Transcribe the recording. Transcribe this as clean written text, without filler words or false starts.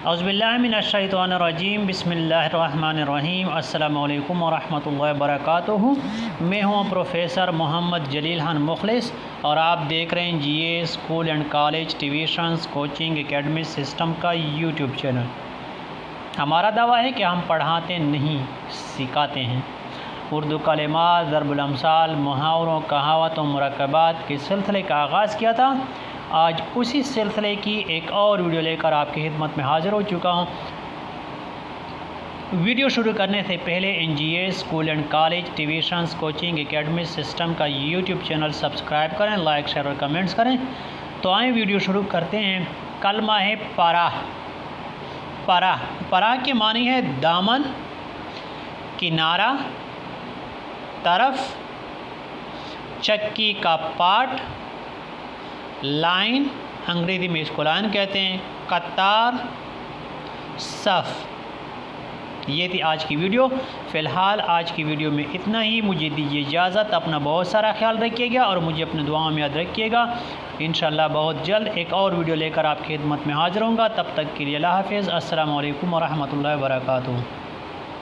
اعوذ باللہ من الشیطان الرجیم، بسم اللہ الرحمن الرحیم۔ السلام علیکم ورحمۃ اللہ وبرکاتہ۔ میں ہوں پروفیسر محمد جلیل خان مخلص اور آپ دیکھ رہے ہیں G A school and college tuitions coaching academy system کا یوٹیوب چینل۔ ہمارا دعویٰ ہے کہ ہم پڑھاتے نہیں سکھاتے ہیں۔ اردو کلمات، ضرب الامثال، محاوروں، کہاوتوں، مرکبات کے سلسلے کا آغاز کیا تھا۔ آج اسی سلسلے کی ایک اور ویڈیو لے کر آپ کی خدمت میں حاضر ہو چکا ہوں۔ ویڈیو شروع کرنے سے پہلے N G A school and college tuitions coaching academy system کا یوٹیوب چینل سبسکرائب کریں، لائک شیئر اور کمنٹس کریں۔ تو آئیں ویڈیو شروع کرتے ہیں۔ کلمہ ہے پراہ۔ پراہ کے معنی ہے دامن، کنارہ، طرف، چکی کا پارٹ، لائن، انگریزی میں اس کو لائن کہتے ہیں، قطار، صف۔ یہ تھی آج کی ویڈیو۔ فی الحال آج کی ویڈیو میں اتنا ہی۔ مجھے دیجیے اجازت۔ اپنا بہت سارا خیال رکھیے گا اور مجھے اپنے دعاؤں میں یاد رکھیے گا۔ انشاءاللہ بہت جلد ایک اور ویڈیو لے کر آپ کی خدمت میں حاضر ہوں گا۔ تب تک کے لیے اللہ حافظ۔ السلام علیکم ورحمۃ اللہ وبرکاتہ۔